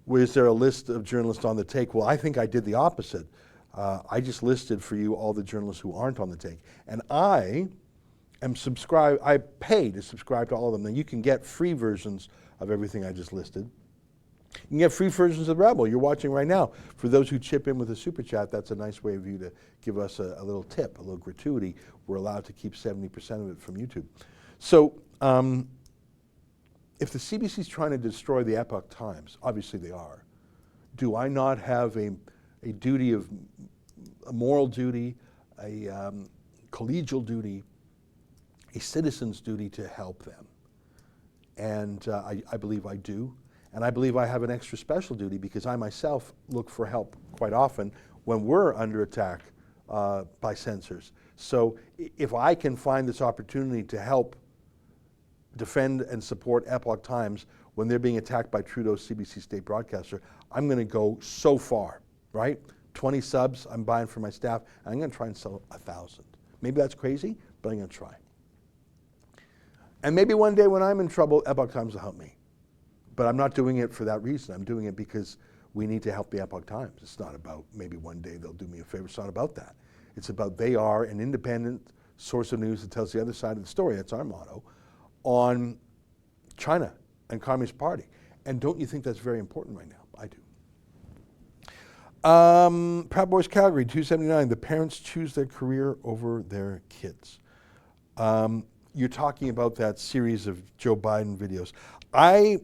A: was there a list of journalists on the take? Well, I think I did the opposite. I just listed for you all the journalists who aren't on the take. And I am subscribed, I pay to subscribe to all of them. And you can get free versions of everything I just listed. You can get free versions of Rebel. You're watching right now. For those who chip in with a super chat, that's a nice way of you to give us a little tip, a little gratuity. We're allowed to keep 70% of it from YouTube. So if the CBC's trying to destroy the Epoch Times, obviously they are, do I not have a duty of, a moral duty, a collegial duty, a citizen's duty to help them? And I believe I do. And I believe I have an extra special duty because I myself look for help quite often when we're under attack by censors. So if I can find this opportunity to help defend and support Epoch Times when they're being attacked by Trudeau's CBC state broadcaster, I'm going to go so far, right? 20 subs I'm buying for my staff. I'm going to try and sell 1,000. Maybe that's crazy, but I'm going to try. And maybe one day when I'm in trouble, Epoch Times will help me. But I'm not doing it for that reason. I'm doing it because we need to help the Epoch Times. It's not about maybe one day they'll do me a favor. It's not about that. It's about they are an independent source of news that tells the other side of the story. That's our motto on China and Communist Party. And don't you think that's very important right now? I do. Proud Boys Calgary, 279. The parents choose their career over their kids. You're talking about that series of Joe Biden videos. I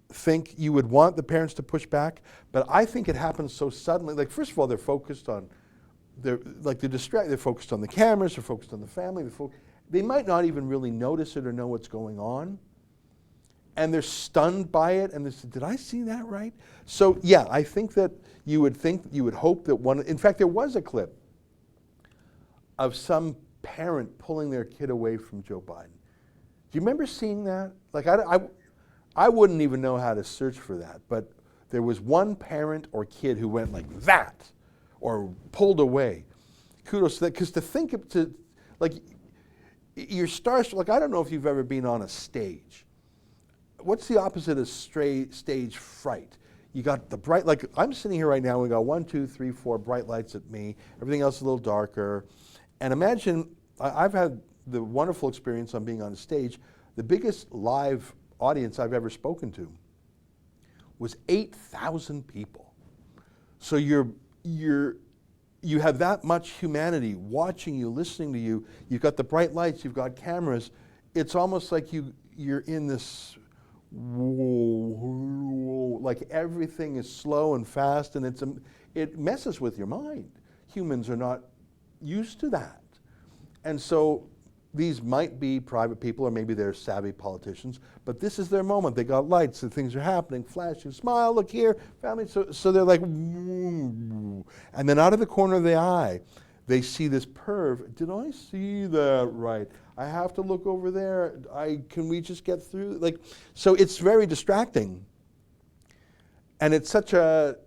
A: think you would want the parents to push back, but I think it happens so suddenly. Like, first of all, they're focused on, they're distracted. They're focused on the cameras. They're focused on the family. They might not even really notice it or know what's going on, and they're stunned by it. And they say, "Did I see that right?" So yeah, I think you would hope that one. In fact, there was a clip of some parent pulling their kid away from Joe Biden. Do you remember seeing that? Like I wouldn't even know how to search for that, but there was one parent or kid who went like that or pulled away. Kudos to that, because to think of, like, you're starstruck. Like, I don't know if you've ever been on a stage. What's the opposite of stage fright? You got the bright, like I'm sitting here right now, we got 1, 2, 3, 4 bright lights at me, everything else a little darker. And imagine, I've had the wonderful experience on being on a stage. The biggest live audience I've ever spoken to was 8,000 people. So you have that much humanity watching you, listening to you. You've got the bright lights, you've got cameras. It's almost like you're in this, like everything is slow and fast, and it messes with your mind. Humans are not used to that. And so these might be private people, or maybe they're savvy politicians, but this is their moment. They got lights and things are happening, flashing, smile, look here, family. So they're like, and then out of the corner of the eye, they see this perv. Did I see that right? I have to look over there. Can we just get through? Like, so it's very distracting. And it's such a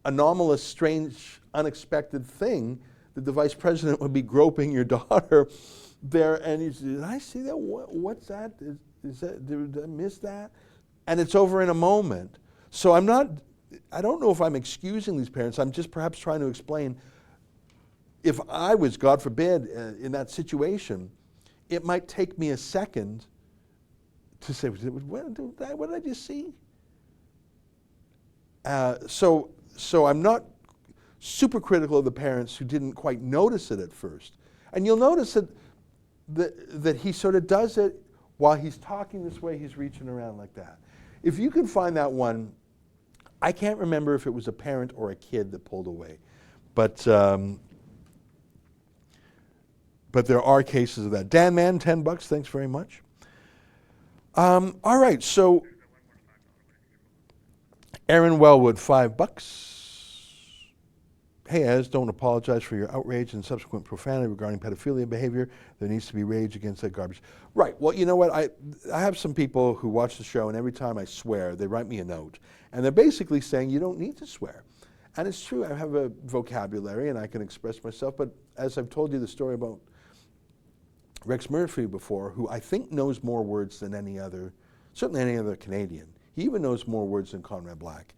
A: anomalous, strange, unexpected thing that the vice president would be groping your daughter there, and he said, "Did I see that? What's that? Is that? Did I miss that?" And it's over in a moment. So I don't know if I'm excusing these parents. I'm just perhaps trying to explain, if I was, God forbid, in that situation, it might take me a second to say, what did I just see? So I'm not super critical of the parents who didn't quite notice it at first. And you'll notice that he sort of does it while he's talking this way, he's reaching around like that. If you can find that one, I can't remember if it was a parent or a kid that pulled away. But there are cases of that. Dan Man, $10, thanks very much. All right, so Aaron Wellwood, $5. hey, Ez, don't apologize for your outrage and subsequent profanity regarding pedophilia behavior. There needs to be rage against that garbage. Right, well, you know what? I have some people who watch the show, and every time I swear, they write me a note. And they're basically saying, you don't need to swear. And it's true, I have a vocabulary and I can express myself, but as I've told you the story about Rex Murphy before, who I think knows more words than any other, certainly any other Canadian. He even knows more words than Conrad Black.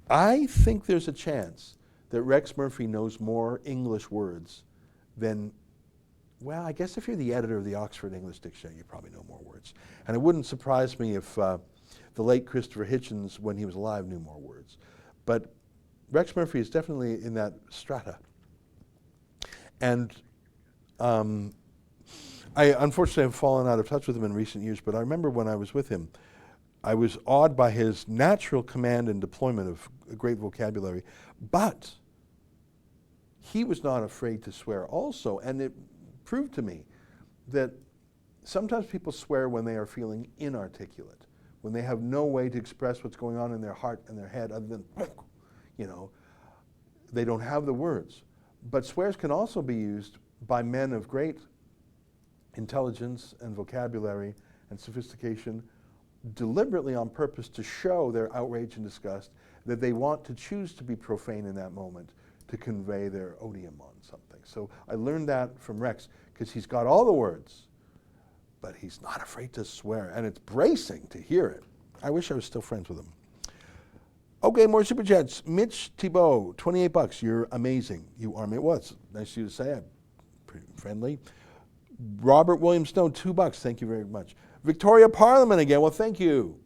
A: I think there's a chance that Rex Murphy knows more English words than, well, I guess if you're the editor of the Oxford English Dictionary, you probably know more words. And it wouldn't surprise me if the late Christopher Hitchens, when he was alive, knew more words. But Rex Murphy is definitely in that strata. And I unfortunately have fallen out of touch with him in recent years, but I remember when I was with him, I was awed by his natural command and deployment of a great vocabulary, but he was not afraid to swear also, and it proved to me that sometimes people swear when they are feeling inarticulate, when they have no way to express what's going on in their heart and their head other than, you know, they don't have the words. But swears can also be used by men of great intelligence and vocabulary and sophistication, deliberately on purpose to show their outrage and disgust, that they want to choose to be profane in that moment to convey their odium on something. So I learned that from Rex, because he's got all the words, but he's not afraid to swear, and it's bracing to hear it. I wish I was still friends with him. Okay, more super chats. Mitch Thibault, 28 bucks. You're amazing. You are. It was nice of you to say. I'm pretty friendly. Robert William Snow, $2. Thank you very much. Victoria Parliament again. Well, thank you.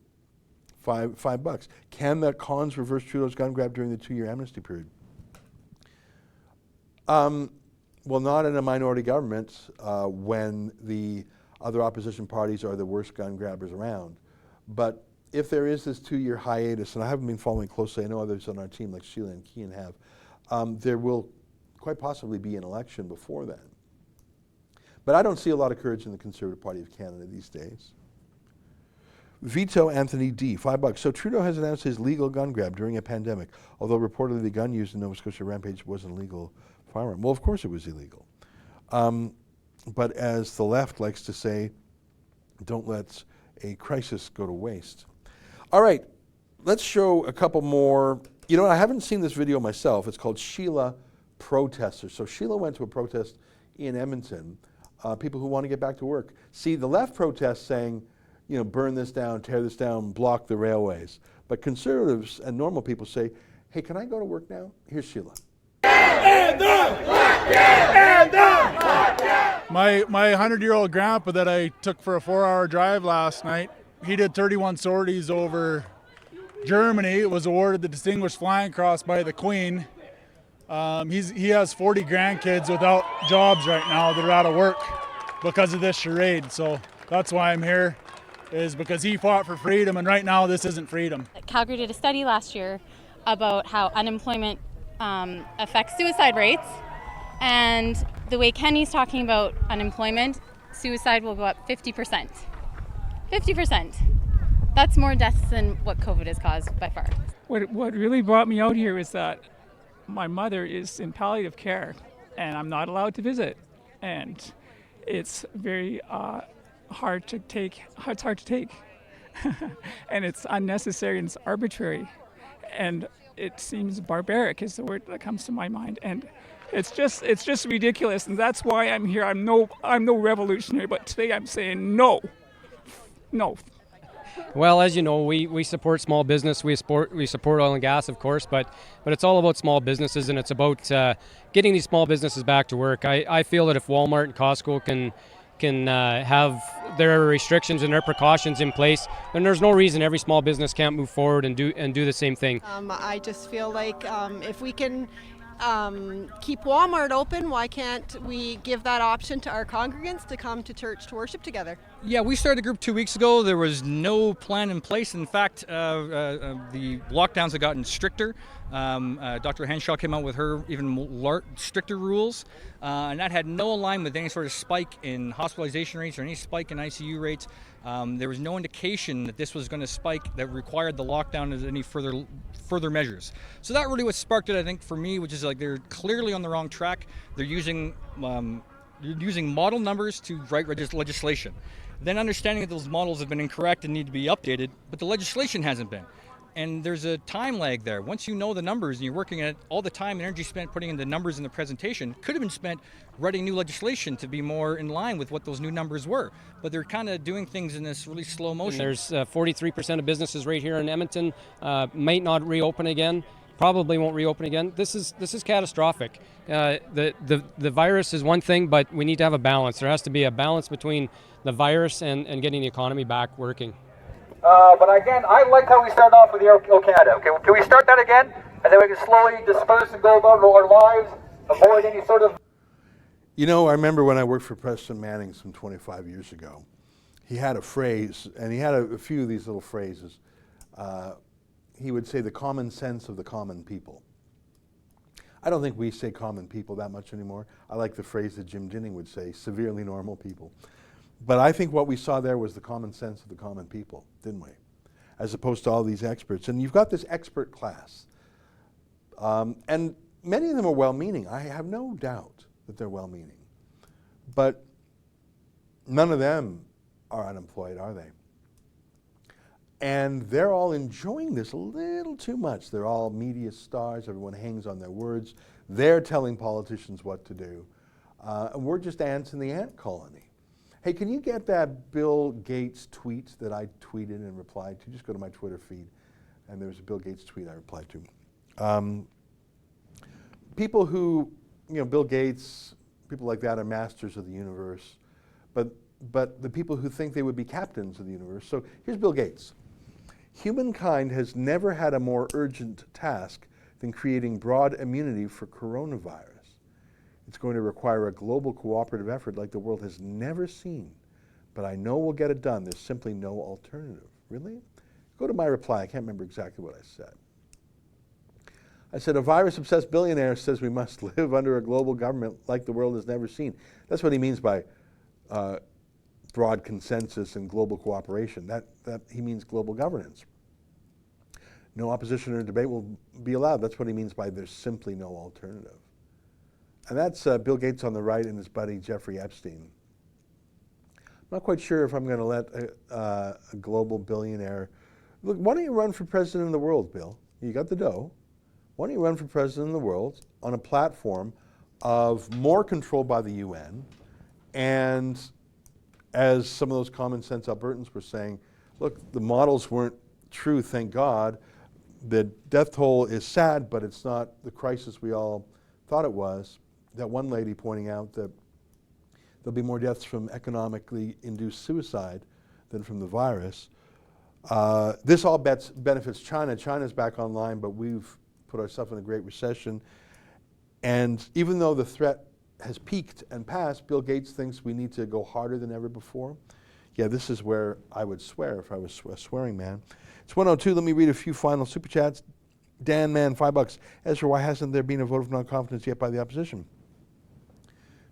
A: $5. Can the cons reverse Trudeau's gun grab during the 2-year amnesty period? Well, not in a minority government when the other opposition parties are the worst gun grabbers around. But if there is this 2-year hiatus, and I haven't been following closely, I know others on our team like Sheila and Kean have, there will quite possibly be an election before then. But I don't see a lot of courage in the Conservative Party of Canada these days. Vito Anthony D, $5. So Trudeau has announced his legal gun grab during a pandemic, although reportedly the gun used in Nova Scotia rampage wasn't a legal firearm. Well, of course it was illegal. But as the left likes to say, don't let a crisis go to waste. All right, let's show a couple more. You know, I haven't seen this video myself. It's called Sheila Protesters. So Sheila went to a protest in Edmonton, people who want to get back to work. See, the left protests saying, you know, burn this down, tear this down, block the railways. But conservatives and normal people say, hey, can I go to work now? Here's Sheila.
E: My 100-year-old grandpa that I took for a 4-hour drive last night, he did 31 sorties over Germany, was awarded the Distinguished Flying Cross by the Queen. He has 40 grandkids without jobs right now that are out of work because of this charade. So that's why I'm here, is because he fought for freedom, and right now this isn't freedom.
F: Calgary did a study last year about how unemployment affects suicide rates, and the way Kenny's talking about unemployment, suicide will go up 50%. 50%. That's more deaths than what COVID has caused by far.
G: What really brought me out here is that my mother is in palliative care and I'm not allowed to visit, and it's very hard to take. It's hard to take, and it's unnecessary and it's arbitrary, and it seems barbaric is the word that comes to my mind, and it's just ridiculous, and that's why I'm here. I'm no revolutionary, but today I'm saying no.
H: Well, as you know, we support small business. We support oil and gas, of course, but it's all about small businesses, and it's about getting these small businesses back to work. I feel that if Walmart and Costco can have their restrictions and their precautions in place, then there's no reason every small business can't move forward and do the same thing.
I: I just feel like if we can keep Walmart open, why can't we give that option to our congregants to come to church to worship together?
J: Yeah, we started the group 2 weeks ago. There was no plan in place. In fact, the lockdowns have gotten stricter. Dr. Henshaw came out with her even stricter rules, and that had no alignment with any sort of spike in hospitalization rates or any spike in ICU rates. There was no indication that this was going to spike that required the lockdown as any further measures. So that really what sparked it, I think, for me, which is like they're clearly on the wrong track. They're using model numbers to write legislation. Then understanding that those models have been incorrect and need to be updated, but the legislation hasn't been. And there's a time lag there. Once you know the numbers and you're working at it, all the time and energy spent putting in the numbers in the presentation could have been spent writing new legislation to be more in line with what those new numbers were. But they're kind of doing things in this really slow motion.
H: There's 43% of businesses right here in Edmonton might not reopen again. Probably won't reopen again. This is catastrophic. The virus is one thing, but we need to have a balance. There has to be a balance between the virus and getting the economy back working.
K: But again, I like how we started off with the O Canada. Okay, can we start that again? And then we can slowly disperse and go about our lives, avoid any sort of...
A: You know, I remember when I worked for Preston Manning some 25 years ago, he had a phrase, and he had a few of these little phrases. He would say the common sense of the common people. I don't think we say common people that much anymore. I like the phrase that Jim Dinning would say, severely normal people. But I think what we saw there was the common sense of the common people, didn't we? As opposed to all these experts. And you've got this expert class. And many of them are well-meaning. I have no doubt that they're well-meaning. But none of them are unemployed, are they? And they're all enjoying this a little too much. They're all media stars. Everyone hangs on their words. They're telling politicians what to do. And we're just ants in the ant colony. Hey, can you get that Bill Gates tweet that I tweeted and replied to? Just go to my Twitter feed, and there was a Bill Gates tweet I replied to. People who, Bill Gates, people like that are masters of the universe, but the people who think they would be captains of the universe. So here's Bill Gates. Humankind has never had a more urgent task than creating broad immunity for coronavirus. It's going to require a global cooperative effort like the world has never seen. But I know we'll get it done. There's simply no alternative. Really? Go to my reply. I can't remember exactly what I said. I said, a virus-obsessed billionaire says we must live under a global government like the world has never seen. That's what he means by broad consensus and global cooperation. That he means global governance. No opposition or debate will be allowed. That's what he means by there's simply no alternative. And that's Bill Gates on the right and his buddy Jeffrey Epstein. I'm not quite sure if I'm going to let a global billionaire... Look, why don't you run for president of the world, Bill? You got the dough. Why don't you run for president of the world on a platform of more control by the UN, and as some of those common sense Albertans were saying, look, the models weren't true, thank God. The death toll is sad, but it's not the crisis we all thought it was. That one lady pointing out that there'll be more deaths from economically induced suicide than from the virus. This all benefits China. China's back online, but we've put ourselves in a great recession. And even though the threat has peaked and passed, Bill Gates thinks we need to go harder than ever before. Yeah, this is where I would swear if I was a swearing man. It's 1:02. Let me read a few final super chats. Dan Mann, $5. Ezra, why hasn't there been a vote of non-confidence yet by the opposition?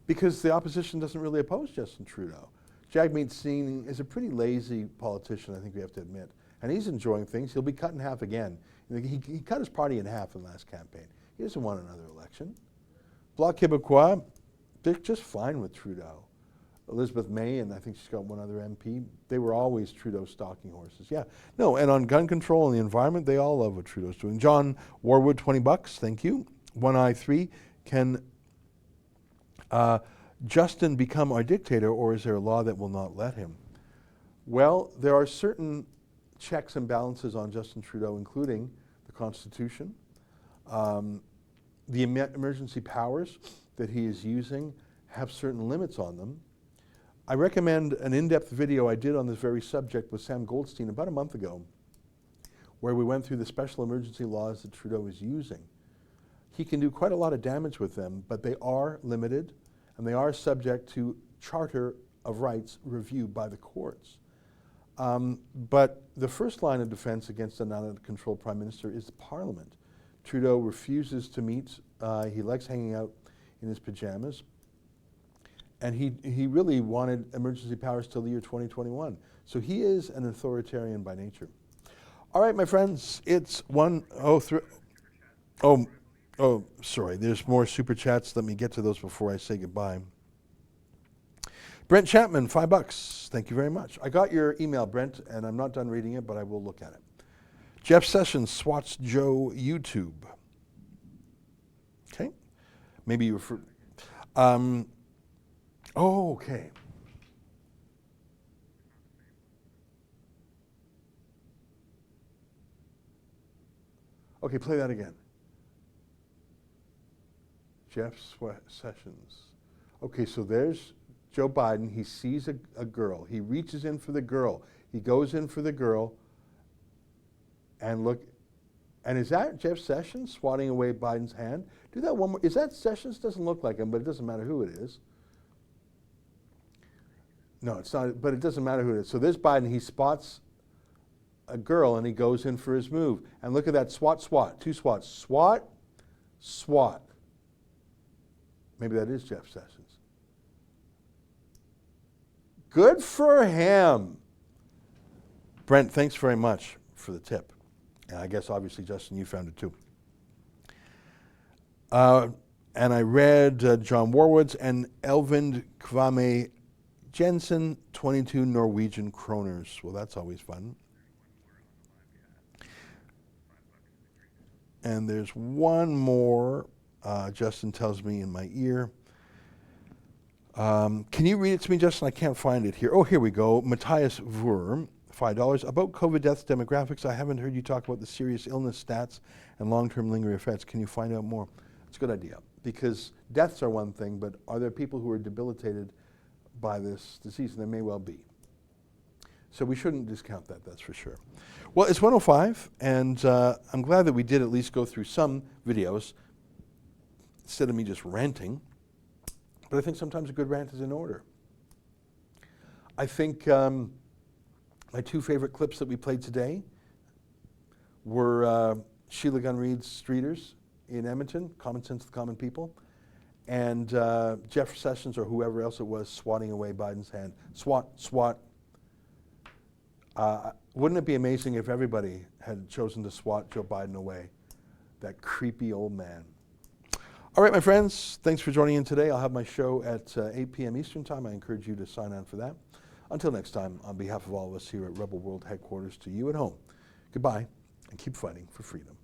A: Because the opposition doesn't really oppose Justin Trudeau. Jagmeet Singh is a pretty lazy politician, I think we have to admit. And he's enjoying things. He'll be cut in half again. He cut his party in half in the last campaign. He doesn't want another election. Bloc Québécois, they're just fine with Trudeau. Elizabeth May, and I think she's got one other MP, they were always Trudeau stalking horses. Yeah, no, and on gun control and the environment, they all love what Trudeau's doing. John Warwood, $20, thank you. 1I3, can Justin become our dictator, or is there a law that will not let him? Well, there are certain checks and balances on Justin Trudeau, including the Constitution, the emergency powers that he is using have certain limits on them. I recommend an in-depth video I did on this very subject with Sam Goldstein about a month ago, where we went through the special emergency laws that Trudeau is using. He can do quite a lot of damage with them, but they are limited and they are subject to charter of rights reviewed by the courts. But the first line of defense against an out-of-control prime minister is the parliament. Trudeau refuses to meet. He likes hanging out in his pajamas. And he really wanted emergency powers till the year 2021. So he is an authoritarian by nature. All right, my friends, it's 1:03. Oh, sorry, there's more super chats. Let me get to those before I say goodbye. Brent Chapman, $5. Thank you very much. I got your email, Brent, and I'm not done reading it, but I will look at it. Jeff Sessions, Swats Joe, YouTube. Okay. Maybe you refer. Okay. Okay, play that again. Jeff Sessions. Okay, so there's Joe Biden. He sees a girl. He reaches in for the girl. He goes in for the girl. And look, and is that Jeff Sessions swatting away Biden's hand? Do that one more. Is that Sessions? Doesn't look like him, but it doesn't matter who it is. No, it's not, but it doesn't matter who it is. So there's Biden. He spots a girl and he goes in for his move. And look at that swat, two swats. Swat. Maybe that is Jeff Sessions. Good for him. Brent, thanks very much for the tip. And I guess obviously, Justin, you found it too. And I read John Warwood's and Elvind Kvame Jensen, 22 Norwegian kroners. Well, that's always fun. And there's one more, Justin tells me in my ear. Can you read it to me, Justin? I can't find it here. Oh, here we go. Matthias Wurm, $5. About COVID deaths demographics, I haven't heard you talk about the serious illness stats and long-term lingering effects. Can you find out more? It's a good idea, because deaths are one thing, but are there people who are debilitated by this disease? And there may well be. So we shouldn't discount that, that's for sure. Well, it's 1:05, and I'm glad that we did at least go through some videos instead of me just ranting. But I think sometimes a good rant is in order. I think my two favorite clips that we played today were Sheila Gunn Reid's Streeters in Edmonton, Common Sense of the Common People, and Jeff Sessions, or whoever else it was, swatting away Biden's hand. Swat. Wouldn't it be amazing if everybody had chosen to swat Joe Biden away? That creepy old man. All right, my friends, thanks for joining in today. I'll have my show at 8 p.m. Eastern Time. I encourage you to sign on for that. Until next time, on behalf of all of us here at Rebel World Headquarters, to you at home, goodbye, and keep fighting for freedom.